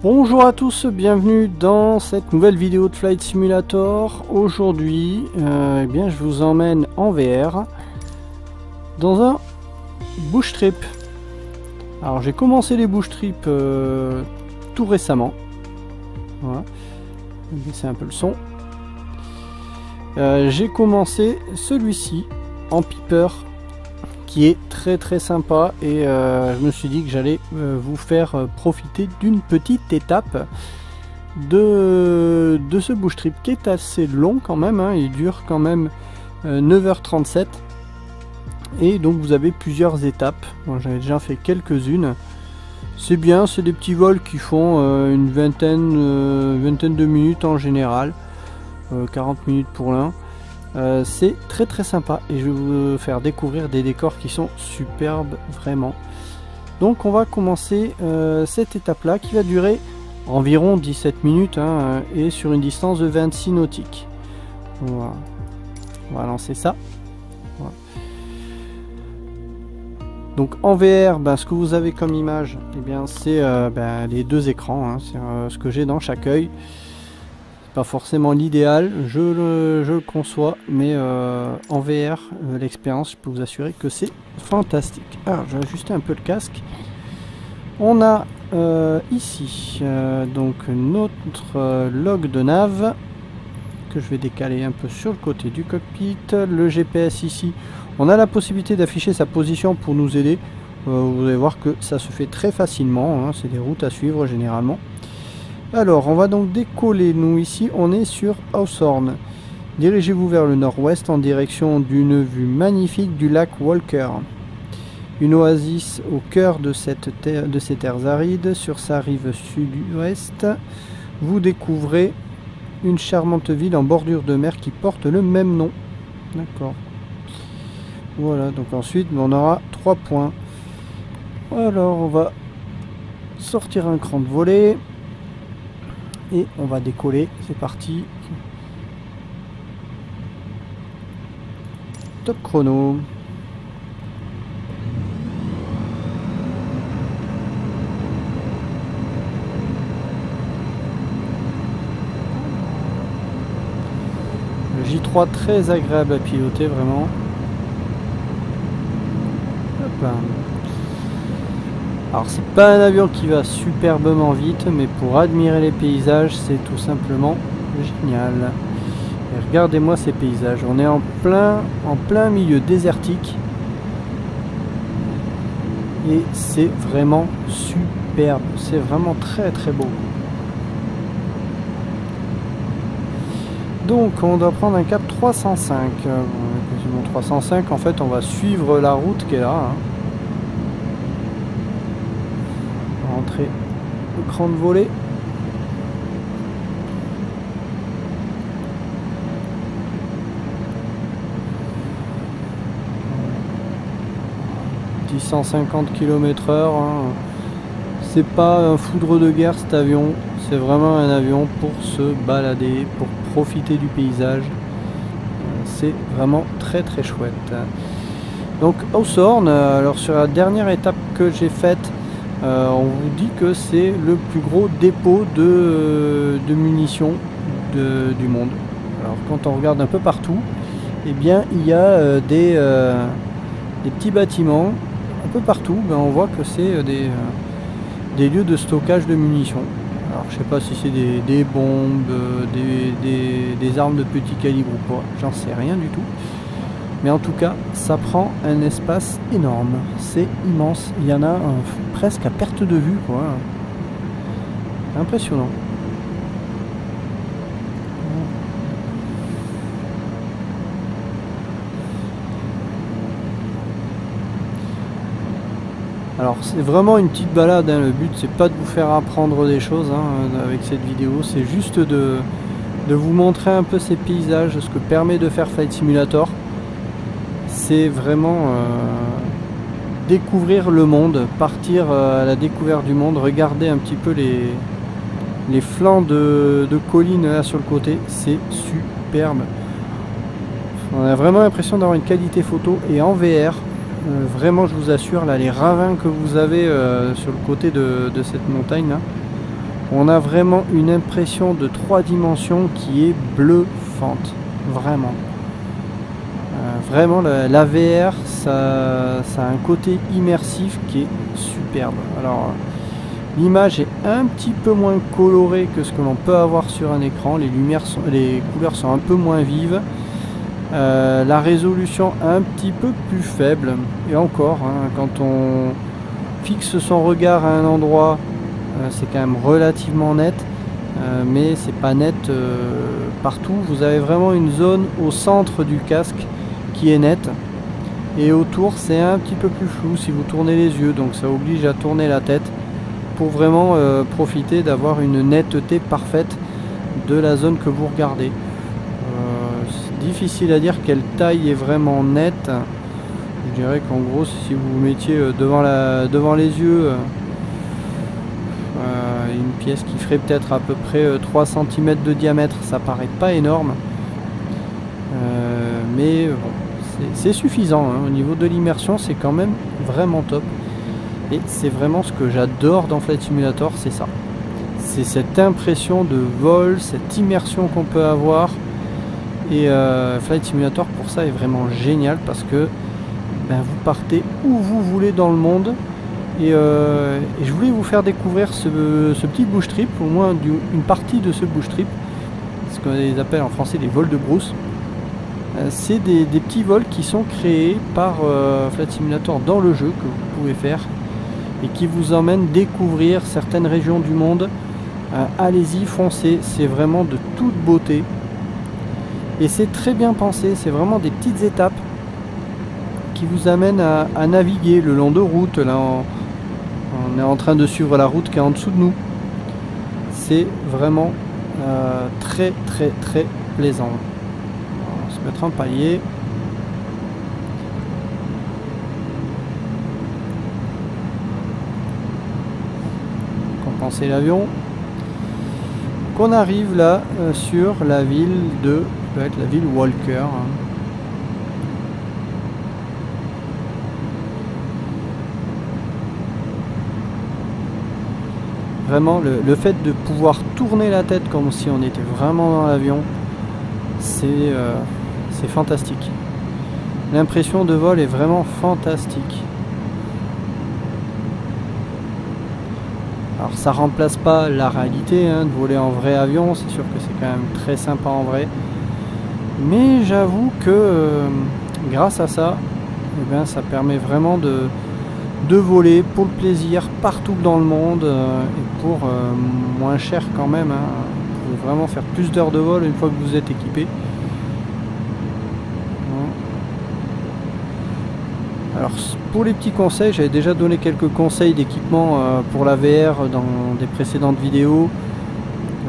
Bonjour à tous, bienvenue dans cette nouvelle vidéo de Flight Simulator. Aujourd'hui, eh bien, je vous emmène en VR dans un bush trip. Alors j'ai commencé les bush trips tout récemment. Voilà. Baisser un peu le son. J'ai commencé celui-ci en piper, qui est très sympa, et je me suis dit que j'allais vous faire profiter d'une petite étape de ce bush trip qui est assez long quand même, hein. Il dure quand même 9h37 et donc vous avez plusieurs étapes. Moi j'avais déjà fait quelques-unes. C'est bien, c'est des petits vols qui font une vingtaine de minutes en général, 40 minutes pour l'un. C'est très sympa et je vais vous faire découvrir des décors qui sont superbes vraiment. Donc on va commencer cette étape là qui va durer environ 17 minutes, hein, et sur une distance de 26 nautiques. Voilà. On va lancer ça. Voilà. Donc en VR, ce que vous avez comme image, eh bien c'est les deux écrans, hein, c'est ce que j'ai dans chaque œil. Pas forcément l'idéal, je le conçois, mais en VR, l'expérience, je peux vous assurer que c'est fantastique. Alors, je vais ajuster un peu le casque. On a ici donc notre log de nav que je vais décaler un peu sur le côté du cockpit. Le GPS ici, on a la possibilité d'afficher sa position pour nous aider. Vous allez voir que ça se fait très facilement, hein, c'est des routes à suivre généralement. Alors, on va donc décoller. Nous, ici, on est sur Hawthorne. Dirigez-vous vers le nord-ouest en direction d'une vue magnifique du lac Walker. Une oasis au cœur de ces terres arides, sur sa rive sud-ouest. Vous découvrez une charmante ville en bordure de mer qui porte le même nom. D'accord. Voilà, donc ensuite, on aura 3 points. Alors, on va sortir un cran de volée. Et on va décoller, c'est parti. Top chrono. Le J3 très agréable à piloter vraiment. Hop là. Alors c'est pas un avion qui va superbement vite, mais pour admirer les paysages c'est tout simplement génial. Et regardez-moi ces paysages, on est en plein milieu désertique et c'est vraiment superbe, c'est vraiment très beau. Donc on doit prendre un cap 305, quasiment 305, en fait on va suivre la route qui est là, hein. Entrer le cran de volée. « 150 km/h, hein. C'est pas un foudre de guerre cet avion, c'est vraiment un avion pour se balader, pour profiter du paysage. C'est vraiment très chouette. Donc Hawthorne, alors sur la dernière étape que j'ai faite, on vous dit que c'est le plus gros dépôt de munitions du monde. Alors quand on regarde un peu partout, eh bien il y a des petits bâtiments un peu partout. On voit que c'est des lieux de stockage de munitions. Alors je sais pas si c'est des bombes, des armes de petit calibre ou pas, j'en sais rien du tout. Mais en tout cas, ça prend un espace énorme. C'est immense. Il y en a presque à perte de vue, quoi. Impressionnant. Alors, c'est vraiment une petite balade, hein. Le but, c'est pas de vous faire apprendre des choses, hein, avec cette vidéo. C'est juste de vous montrer un peu ces paysages, ce que permet de faire Flight Simulator. C'est vraiment découvrir le monde, partir à la découverte du monde, regarder un petit peu les flancs de collines là sur le côté, c'est superbe. On a vraiment l'impression d'avoir une qualité photo, et en VR, vraiment je vous assure, là les ravins que vous avez sur le côté de cette montagne là, On a vraiment une impression de 3 dimensions qui est bluffante, vraiment. Vraiment la VR, ça a un côté immersif qui est superbe. Alors l'image est un petit peu moins colorée que ce que l'on peut avoir sur un écran, les couleurs sont un peu moins vives, la résolution un petit peu plus faible, et encore, hein, quand on fixe son regard à un endroit, c'est quand même relativement net, mais c'est pas net partout. Vous avez vraiment une zone au centre du casque qui est nette, et autour c'est un petit peu plus flou si vous tournez les yeux, donc ça oblige à tourner la tête pour vraiment profiter d'avoir une netteté parfaite de la zone que vous regardez. C'est difficile à dire quelle taille est vraiment nette. Je dirais qu'en gros, si vous vous mettiez devant les yeux une pièce qui ferait peut-être à peu près 3 cm de diamètre, ça paraît pas énorme, mais bon, c'est suffisant, hein. Au niveau de l'immersion, c'est quand même vraiment top. Et c'est vraiment ce que j'adore dans Flight Simulator, c'est ça. C'est cette impression de vol, cette immersion qu'on peut avoir. Et Flight Simulator pour ça est vraiment génial, parce que vous partez où vous voulez dans le monde. Et je voulais vous faire découvrir ce petit bush trip, au moins une partie de ce bush trip, ce qu'on appelle en français les vols de brousse. C'est des petits vols qui sont créés par Flight Simulator dans le jeu, que vous pouvez faire, et qui vous emmènent découvrir certaines régions du monde. Allez-y, foncez, c'est vraiment de toute beauté. Et c'est très bien pensé, c'est vraiment des petites étapes qui vous amènent à naviguer le long de routes. Là, on est en train de suivre la route qui est en dessous de nous. C'est vraiment très très très plaisant. On va se mettre en palier. Compenser l'avion. On arrive là sur la ville de, peut être la ville Walker. Vraiment, le fait de pouvoir tourner la tête comme si on était vraiment dans l'avion, c'est fantastique. L'impression de vol est vraiment fantastique. Alors ça remplace pas la réalité, hein, de voler en vrai avion, c'est sûr que c'est quand même très sympa en vrai. Mais j'avoue que grâce à ça, eh bien, ça permet vraiment de voler pour le plaisir partout dans le monde, et pour moins cher quand même, hein. Vous pouvez vraiment faire plus d'heures de vol une fois que vous êtes équipé. Alors pour les petits conseils, j'avais déjà donné quelques conseils d'équipement pour la VR dans des précédentes vidéos.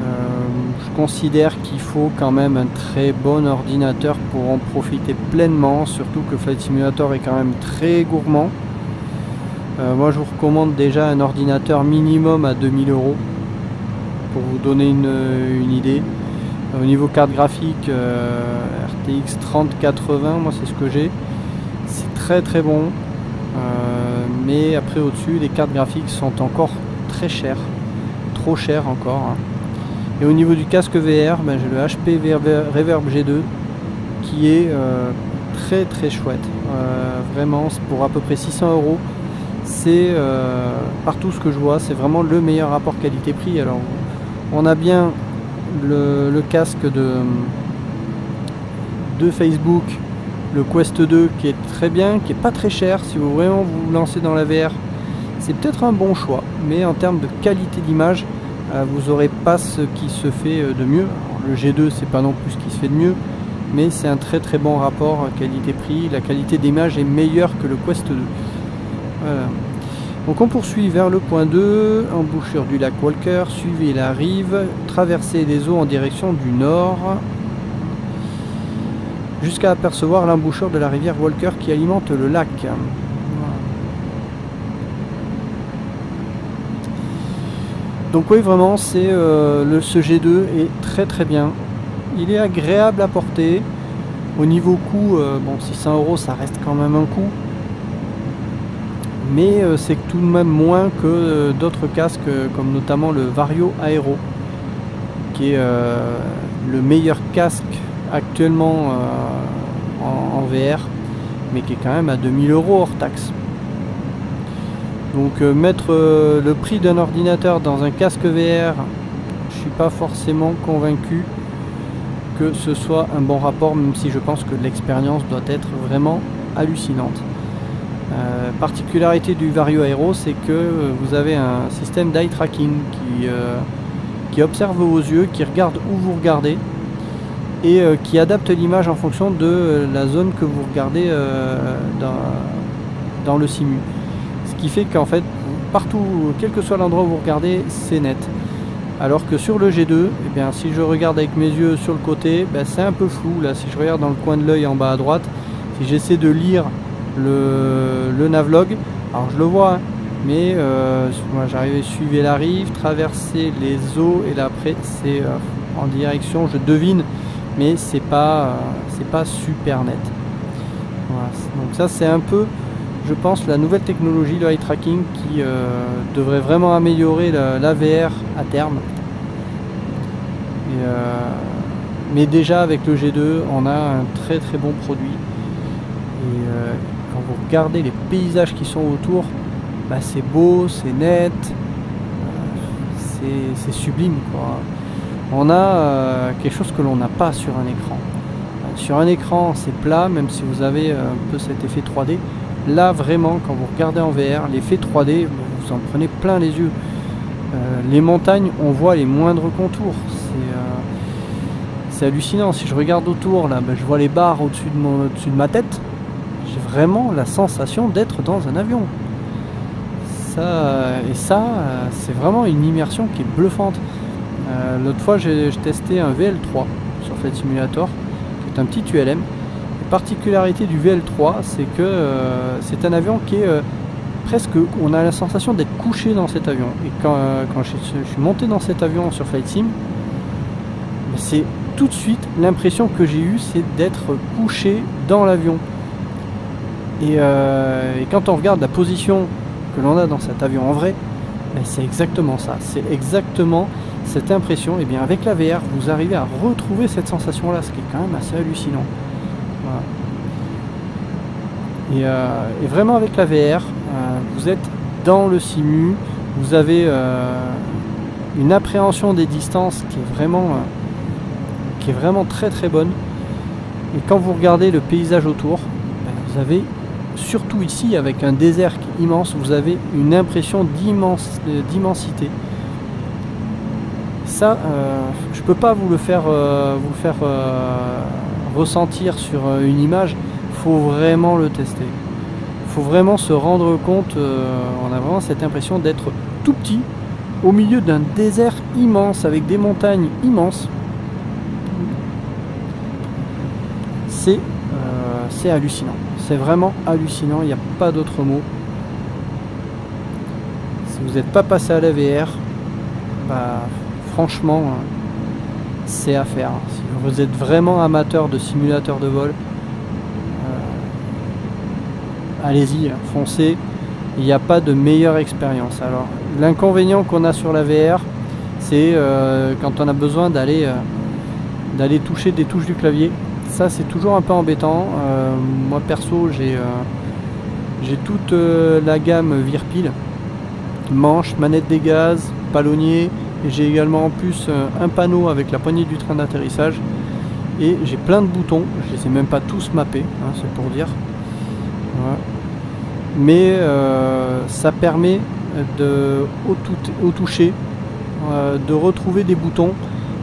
Je considère qu'il faut quand même un très bon ordinateur pour en profiter pleinement, surtout que Flight Simulator est quand même très gourmand. Moi je vous recommande déjà un ordinateur minimum à 2000 € pour vous donner une idée. Au niveau carte graphique, RTX 3080, moi c'est ce que j'ai. C'est très très bon, mais après au-dessus les cartes graphiques sont encore très chères, trop chères encore, hein. Et au niveau du casque VR, j'ai le HP Reverb G2 qui est très très chouette, vraiment pour à peu près 600 €. C'est partout ce que je vois, c'est vraiment le meilleur rapport qualité-prix. Alors on a bien le casque de Facebook, le Quest 2 qui est très bien, qui est pas très cher. Si vous vraiment vous lancez dans la VR, c'est peut-être un bon choix, mais en termes de qualité d'image, vous n'aurez pas ce qui se fait de mieux. Alors, le G2 c'est pas non plus ce qui se fait de mieux, mais c'est un très très bon rapport qualité-prix. La qualité d'image est meilleure que le Quest 2. Voilà. Donc on poursuit vers le point 2, embouchure du lac Walker, suivez la rive, traversez les eaux en direction du nord, jusqu'à apercevoir l'embouchure de la rivière Walker qui alimente le lac. Voilà. Donc oui, vraiment, c'est ce G2 est très très bien. Il est agréable à porter. Au niveau coût, bon, 600 € ça reste quand même un coût. mais c'est tout de même moins que d'autres casques comme notamment le Vario Aero, qui est le meilleur casque actuellement en VR, mais qui est quand même à 2000 € hors taxe. Donc mettre le prix d'un ordinateur dans un casque VR, je suis pas forcément convaincu que ce soit un bon rapport, même si je pense que l'expérience doit être vraiment hallucinante. Particularité du Vario Aero, c'est que vous avez un système d'eye tracking qui observe vos yeux, qui regarde où vous regardez et qui adapte l'image en fonction de la zone que vous regardez dans le simu. Ce qui fait qu'en fait, partout, quel que soit l'endroit où vous regardez, c'est net. Alors que sur le G2, eh bien, si je regarde avec mes yeux sur le côté, ben, c'est un peu flou. Là, si je regarde dans le coin de l'œil en bas à droite, si j'essaie de lire le navlog, alors je le vois, hein, mais moi j'arrive à suivre la rive, traverser les eaux, et là après c'est en direction, je devine, mais c'est pas super net. Voilà. Donc ça c'est un peu, je pense, la nouvelle technologie, le eye tracking, qui devrait vraiment améliorer la VR à terme. Et, mais déjà avec le G2, on a un très très bon produit. Et quand vous regardez les paysages qui sont autour, bah, c'est beau, c'est net, c'est sublime, quoi. On a quelque chose que l'on n'a pas sur un écran. Sur un écran, c'est plat, même si vous avez un peu cet effet 3D. Là, vraiment, quand vous regardez en VR, l'effet 3D, vous en prenez plein les yeux. Les montagnes, on voit les moindres contours. C'est hallucinant. Si je regarde autour, là, je vois les barres au-dessus de ma tête. J'ai vraiment la sensation d'être dans un avion. C'est vraiment une immersion qui est bluffante. L'autre fois, j'ai testé un VL3 sur Flight Simulator, qui est un petit ULM. La particularité du VL3, c'est que c'est un avion qui est presque... On a la sensation d'être couché dans cet avion. Et quand je suis monté dans cet avion sur Flight Sim, c'est tout de suite l'impression que j'ai eue, c'est d'être couché dans l'avion. Et quand on regarde la position que l'on a dans cet avion en vrai, c'est exactement ça. C'est exactement cette impression. Et bien avec la VR, vous arrivez à retrouver cette sensation-là, ce qui est quand même assez hallucinant. Voilà. Et vraiment avec la VR, vous êtes dans le simu, vous avez une appréhension des distances qui est vraiment très très bonne. Et quand vous regardez le paysage autour, vous avez, surtout ici avec un désert qui est immense, vous avez une impression d'immensité. Ça, je peux pas vous le faire ressentir sur une image. Faut vraiment le tester. Faut vraiment se rendre compte. On a vraiment cette impression d'être tout petit au milieu d'un désert immense avec des montagnes immenses. C'est hallucinant. C'est vraiment hallucinant. Il n'y a pas d'autre mot. Si vous n'êtes pas passé à la VR, bah, franchement, c'est à faire. Si vous êtes vraiment amateur de simulateurs de vol, allez-y, foncez. Il n'y a pas de meilleure expérience. Alors, l'inconvénient qu'on a sur la VR, c'est quand on a besoin d'aller toucher des touches du clavier. Ça, c'est toujours un peu embêtant. Moi, perso, j'ai toute la gamme Virpil. Manche, manette des gaz, palonnier. Et j'ai également en plus un panneau avec la poignée du train d'atterrissage. Et j'ai plein de boutons. Je les ai même pas tous mappés, hein, c'est pour dire. Voilà. Mais ça permet au toucher de retrouver des boutons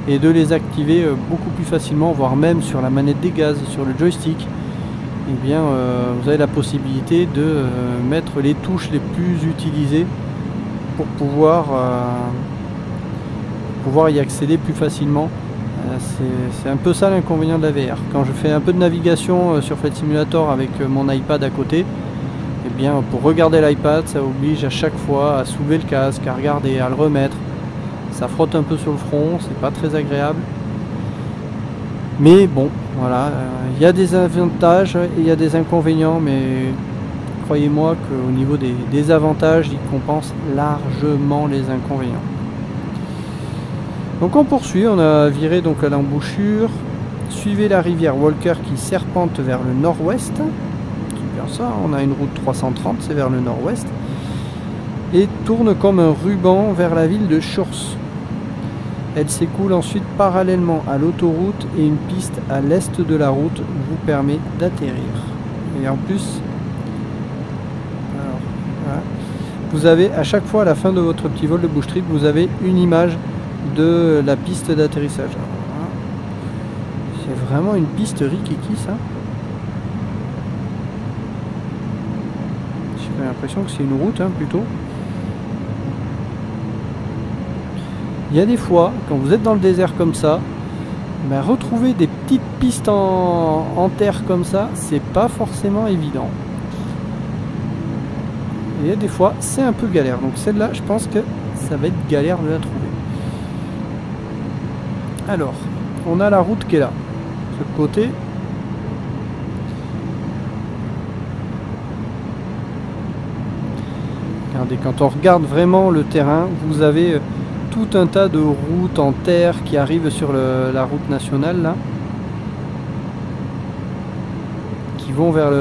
et de les activer beaucoup plus facilement, voire même sur la manette des gaz, sur le joystick. Et bien, vous avez la possibilité de mettre les touches les plus utilisées pour pouvoir y accéder plus facilement. C'est un peu ça l'inconvénient de la VR. Quand je fais un peu de navigation sur Flight Simulator avec mon iPad à côté, et bien pour regarder l'iPad, ça oblige à chaque fois à soulever le casque, à regarder, à le remettre. Ça frotte un peu sur le front, c'est pas très agréable. Mais bon, voilà, il y a des avantages et il y a des inconvénients, mais croyez-moi qu'au niveau des avantages, il compense largement les inconvénients. Donc on poursuit, on a viré donc à l'embouchure. Suivez la rivière Walker qui serpente vers le nord-ouest. Super ça, on a une route 330, c'est vers le nord-ouest. Et tourne comme un ruban vers la ville de Shores. Elle s'écoule ensuite parallèlement à l'autoroute et une piste à l'est de la route vous permet d'atterrir. Et en plus, alors, voilà, vous avez à chaque fois à la fin de votre petit vol de bush trip, vous avez une image de la piste d'atterrissage. Voilà. C'est vraiment une piste rikiki ça. J'ai l'impression que c'est une route hein, plutôt. Il y a des fois, quand vous êtes dans le désert comme ça, ben, retrouver des petites pistes en terre comme ça, c'est pas forcément évident. Et des fois, c'est un peu galère. Donc celle-là, je pense que ça va être galère de la trouver. Alors, on a la route qui est là. De ce côté. Regardez, quand on regarde vraiment le terrain, vous avez tout un tas de routes en terre qui arrivent sur la route nationale là, qui vont vers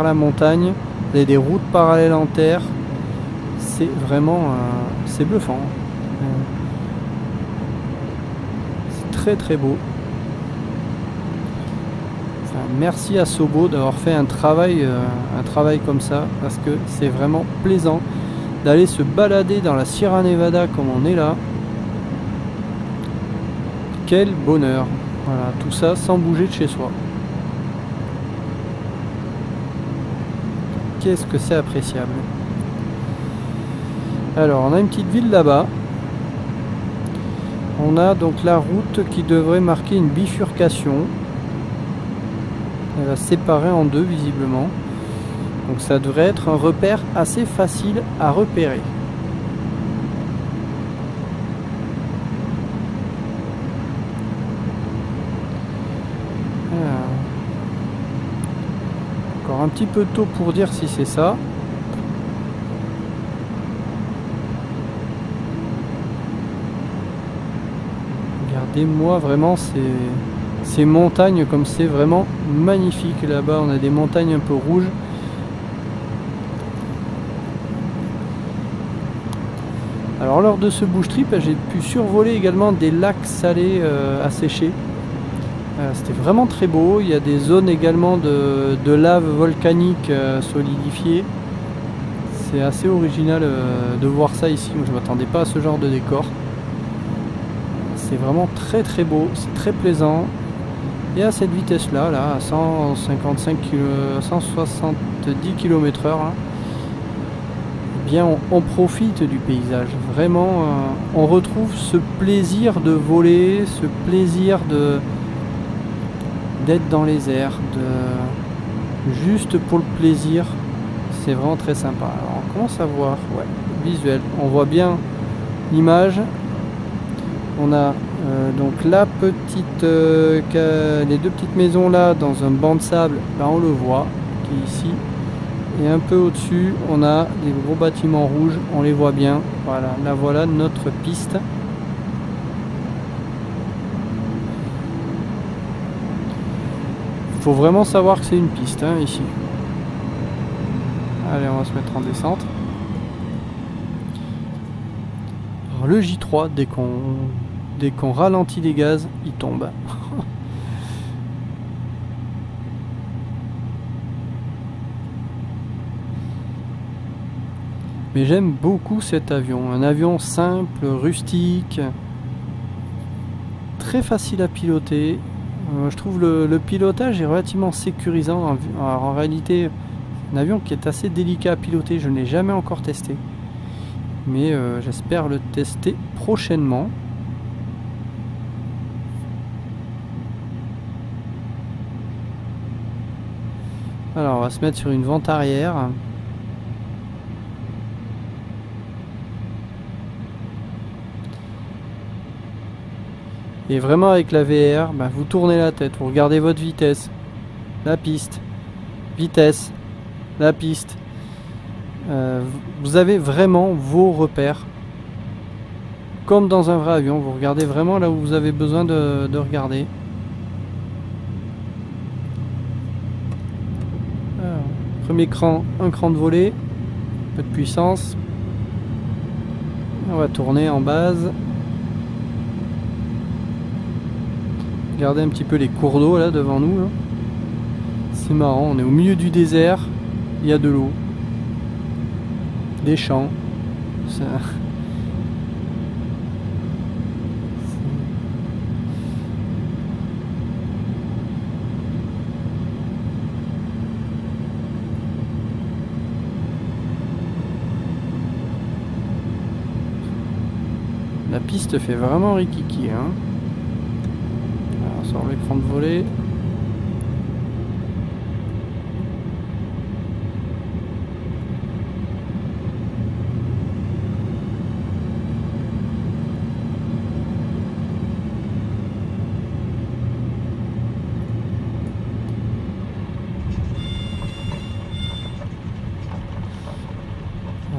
la montagne. Vous avez des routes parallèles en terre. C'est vraiment c'est bluffant. C'est très très beau. Enfin, merci à Sobo d'avoir fait un travail comme ça, parce que c'est vraiment plaisant d'aller se balader dans la Sierra Nevada comme on est là. Quel bonheur. Voilà, tout ça sans bouger de chez soi. Qu'est-ce que c'est appréciable. Alors, on a une petite ville là-bas. On a donc la route qui devrait marquer une bifurcation. Elle va se séparer en deux visiblement. Donc ça devrait être un repère assez facile à repérer. Encore un petit peu tôt pour dire si c'est ça. Regardez-moi vraiment ces montagnes comme c'est vraiment magnifique. Là-bas on a des montagnes un peu rouges. Alors lors de ce bush trip, j'ai pu survoler également des lacs salés asséchés. C'était vraiment très beau. Il y a des zones également de lave volcanique solidifiée. C'est assez original de voir ça ici. Moi, je ne m'attendais pas à ce genre de décor. C'est vraiment très très beau, c'est très plaisant. Et à cette vitesse là, à 170 km/h, là, bien on profite du paysage. Vraiment, on retrouve ce plaisir de voler, ce plaisir d'être dans les airs, juste pour le plaisir. C'est vraiment très sympa. Alors on commence à voir, ouais, visuel. On voit bien l'image. On a donc la petite, les deux petites maisons là dans un banc de sable. Là on le voit, qui est ici. Et un peu au-dessus, on a des gros bâtiments rouges, on les voit bien. Voilà, là voilà notre piste. Il faut vraiment savoir que c'est une piste hein, ici. Allez, on va se mettre en descente. Alors, le J3, dès qu'on ralentit les gaz, il tombe. Mais j'aime beaucoup cet avion. Un avion simple, rustique, très facile à piloter. Je trouve le pilotage est relativement sécurisant. En réalité, un avion qui est assez délicat à piloter. Je ne l'ai jamais encore testé. Mais j'espère le tester prochainement. Alors, on va se mettre sur une vente arrière. Et vraiment avec la VR, bah, vous tournez la tête, vous regardez votre vitesse, la piste, vitesse, la piste. Vous avez vraiment vos repères. Comme dans un vrai avion, vous regardez vraiment là où vous avez besoin de regarder. Alors, premier cran, un cran de volée, un peu de puissance. On va tourner en base. Regardez un petit peu les cours d'eau là devant nous. Là. C'est marrant, on est au milieu du désert, il y a de l'eau, des champs. Ça... La piste fait vraiment rikiki, hein. Alors, sur l'écran de volée.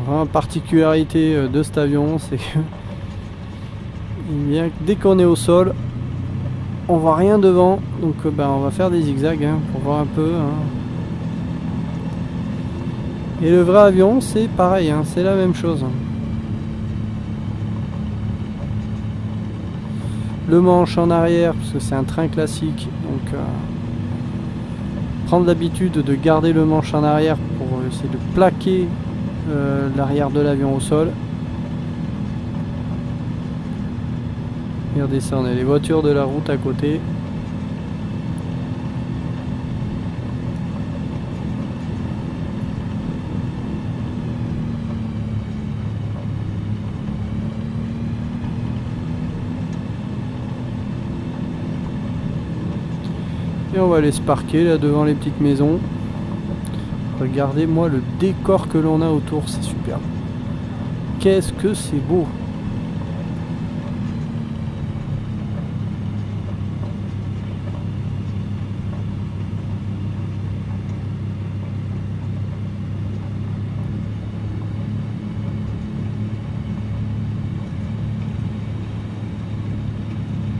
La particularité de cet avion, c'est que bien, dès qu'on est au sol, on voit rien devant, donc on va faire des zigzags hein, pour voir un peu. Hein. Et le vrai avion, c'est pareil, hein, c'est la même chose. Le manche en arrière, parce que c'est un train classique, donc prendre l'habitude de garder le manche en arrière pour essayer de plaquer l'arrière de l'avion au sol. Regardez ça, on a les voitures de la route à côté. Et on va aller se parquer là devant les petites maisons. Regardez-moi le décor que l'on a autour, c'est superbe. Qu'est-ce que c'est beau!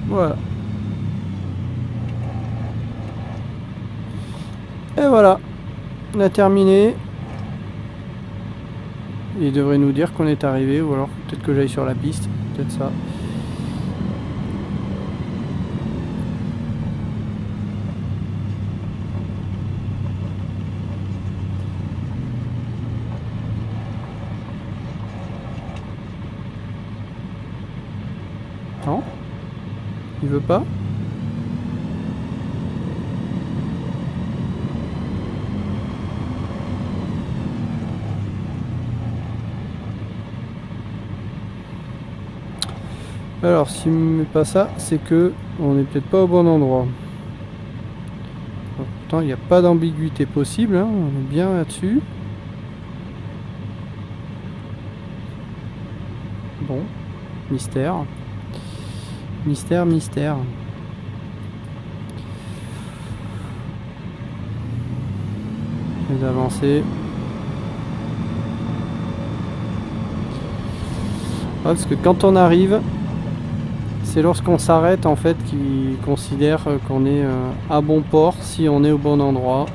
Voilà. Et voilà. On a terminé. Il devrait nous dire qu'on est arrivé, ou alors peut-être que j'aille sur la piste, peut-être ça. Non, il veut pas. Alors, s'il me met pas ça, c'est que on n'est peut-être pas au bon endroit. Pourtant, il n'y a pas d'ambiguïté possible, hein, on est bien là-dessus. Bon, mystère. Mystère, mystère. Je vais avancer. Ah, parce que quand on arrive... C'est lorsqu'on s'arrête en fait qu'ils considèrent qu'on est à bon port, si on est au bon endroit.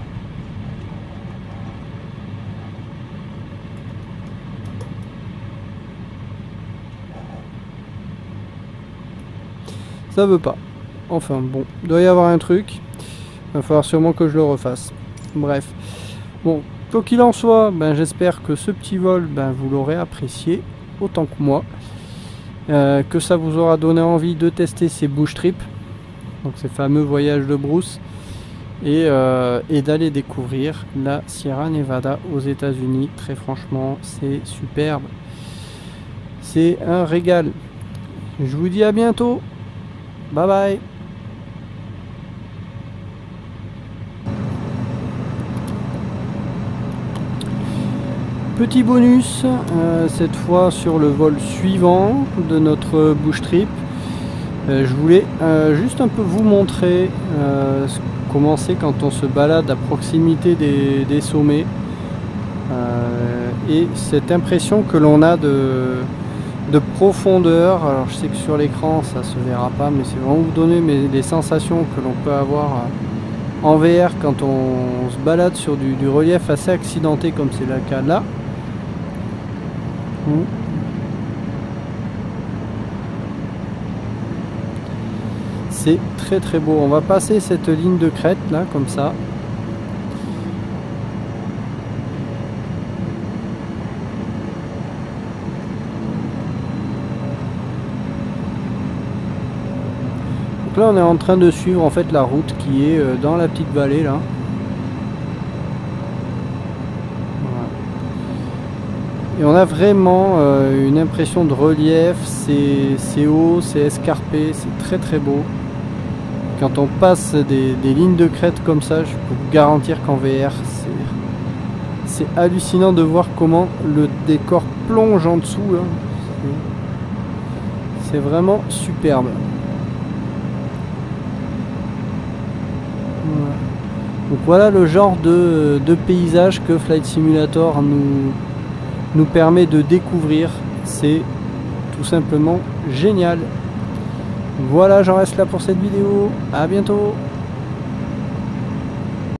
Ça veut pas. Enfin bon, il doit y avoir un truc. Il va falloir sûrement que je le refasse. Bref. Bon, quoi qu'il en soit, j'espère que ce petit vol, vous l'aurez apprécié autant que moi. Que ça vous aura donné envie de tester ces bush trips, donc ces fameux voyages de brousse, et d'aller découvrir la Sierra Nevada aux États-Unis. Très franchement, c'est superbe, c'est un régal. Je vous dis à bientôt, bye bye. Petit bonus, cette fois sur le vol suivant de notre bush trip. Je voulais juste un peu vous montrer comment c'est quand on se balade à proximité des sommets. Et cette impression que l'on a de profondeur. Alors je sais que sur l'écran ça se verra pas, mais c'est vraiment vous donner les sensations que l'on peut avoir en VR quand on se balade sur du relief assez accidenté comme c'est le cas là. C'est très très beau. On va passer cette ligne de crête là comme ça. Donc là on est en train de suivre en fait la route qui est dans la petite vallée là. Voilà. Et on a vraiment une impression de relief, c'est haut, c'est escarpé, c'est très très beau. Quand on passe des lignes de crête comme ça, je peux vous garantir qu'en VR c'est hallucinant de voir comment le décor plonge en dessous là. C'est vraiment superbe. Donc voilà le genre de paysage que Flight Simulator nous permet de découvrir. C'est tout simplement génial. Voilà, j'en reste là pour cette vidéo. À bientôt.